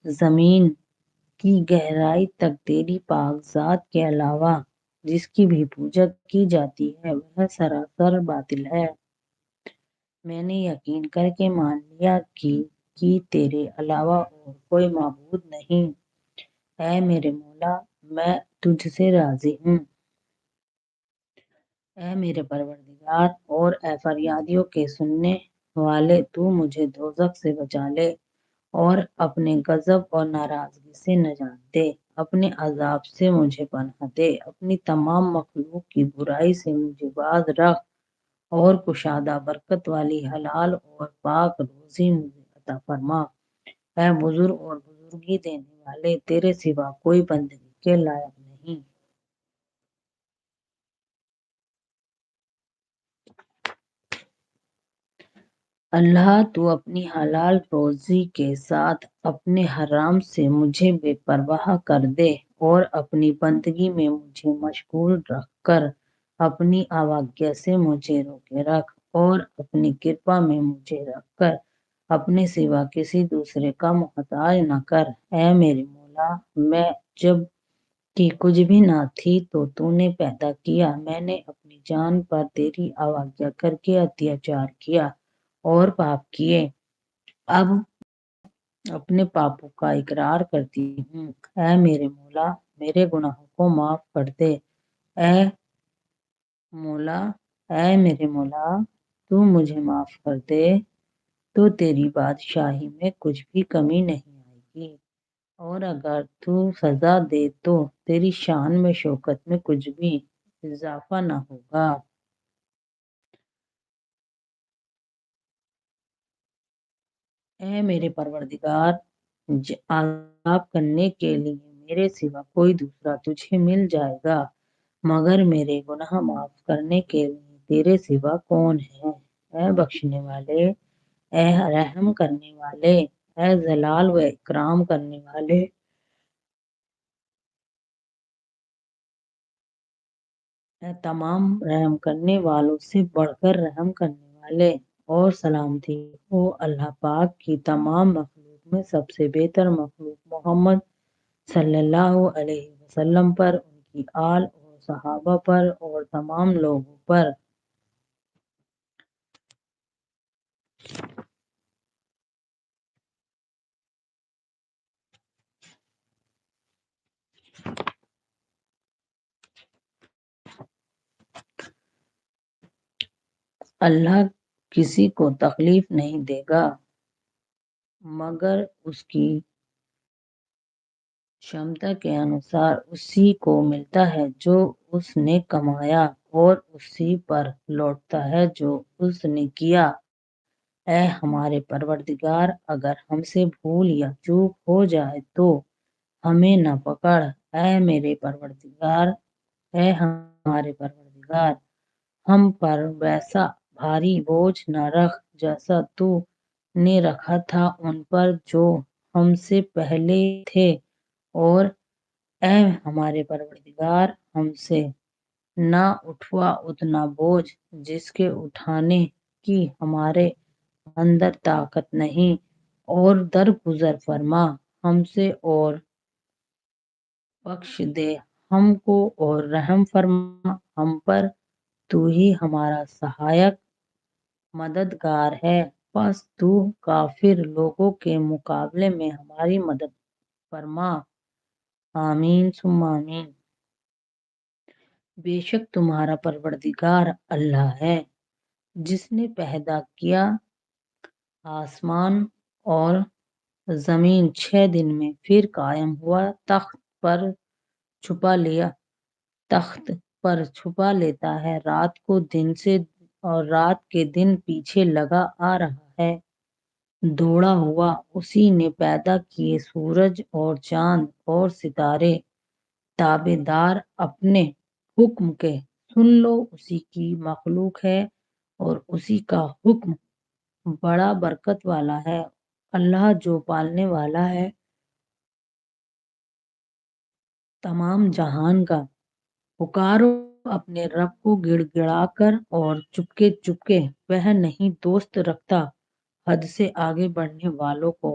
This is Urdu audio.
زمین کی گہرائی تک تیری پاک ذات کے علاوہ جس کی بھی پوجا کی جاتی ہے وہ سراسر باطل ہے۔ میں نے یقین کر کے مان لیا کہ تیرے علاوہ اور کوئی معبود نہیں۔ اے میرے مولا، میں تجھ سے راضی ہوں۔ اے میرے پروردگار اور اے فریادیوں کے سننے والے، تو مجھے دوزخ سے بچا لے اور اپنے غضب اور ناراضگی سے نجات دے، اپنے عذاب سے مجھے پناہ دے، اپنی تمام مخلوق کی برائی سے مجھے باز رکھ اور کشادہ برکت والی حلال اور پاک روزی مجھے عطا فرما۔ اے بزرگ اور بزرگی دینے والے، تیرے سوا کوئی بندگی کے لائق نہیں۔ اللہ، تو اپنی حلال روزی کے ساتھ اپنے حرام سے مجھے بے پرواہ کر دے اور اپنی بندگی میں مجھے مشغول رکھ کر اپنی آواگیا سے مجھے روکے رکھ اور اپنی کرپا میں مجھے رکھ کر اپنے سوا کسی دوسرے کا محتاج نہ کر۔ اے میرے مولا، میں جب کہ کچھ بھی نہ تھی تو نے پیدا کیا۔ میں نے اپنی جان پر تیری آواگیا کر کے اتیاچار کیا اور پاپ کیے۔ اب اپنے پاپوں کا اقرار کرتی ہوں۔ اے میرے مولا، میرے گناہوں کو معاف کر دے۔ اے مولا، اے میرے مولا، تو مجھے معاف کر دے تو تیری بادشاہی میں کچھ بھی کمی نہیں آئے گی، اور اگر تو سزا دے تو تیری شان میں شوکت میں کچھ بھی اضافہ نہ ہوگا۔ اے میرے پروردگار، عذاب کرنے کے لیے میرے سوا کوئی دوسرا تجھے مل جائے گا، مگر میرے گناہ معاف کرنے کے لیے تیرے سوا کون ہے؟ اے بخشنے والے، اے رحم کرنے والے، اے جلال و اکرام کرنے والے، اے تمام رحم کرنے والوں سے بڑھ کر رحم کرنے والے، اور سلامتی ہو اللہ پاک کی تمام مخلوق میں سب سے بہتر مخلوق محمد صلی اللہ علیہ وسلم پر، ان کی آل اور صحابہ پر اور تمام لوگوں پر۔ اللہ کسی کو تکلیف نہیں دے گا مگر اس کی شمتا کے انوسار اسی کو ملتا ہے جو اس نے کمایا، اور اسی پر لوٹتا ہے جو اس نے کیا۔ اے ہمارے پروردگار، اگر ہم سے بھول یا چوک ہو جائے تو ہمیں نہ پکڑ۔ اے میرے پروردگار، اے ہمارے پروردگار، ہم پر ویسا بھاری بوجھ نہ رکھ جیسا تو نے رکھا تھا ان پر جو ہم سے پہلے تھے، اور اے ہمارے پروردگار، ہم سے نہ اٹھوا اتنا بوجھ جس کے اٹھانے کی ہمارے اندر طاقت نہیں، اور درگزر فرما ہم سے اور بخش دے ہم کو اور رحم فرما ہم پر، تو ہی ہمارا سہایک مددگار ہے، پس تو کافر لوگوں کے مقابلے میں ہماری مدد فرما۔ آمین ثم آمین۔ بے شک تمہارا پروردگار اللہ ہے جس نے پیدا کیا آسمان اور زمین 6 دن میں، پھر قائم ہوا تخت پر چھپا لیتا ہے رات کو دن سے، اور رات کے دن پیچھے لگا آ رہا ہے دوڑا ہوا۔ اسی نے پیدا کیے سورج اور چاند اور ستارے تابع دار اپنے حکم کے، سن لو اسی کی مخلوق ہے اور اسی کا حکم بڑا برکت والا ہے۔ اللہ جو پالنے والا ہے تمام جہان کا، پکارو اپنے رب کو گڑ گڑا کر اور چپکے چپکے، وہ نہیں دوست رکھتا حد سے آگے بڑھنے والوں کو۔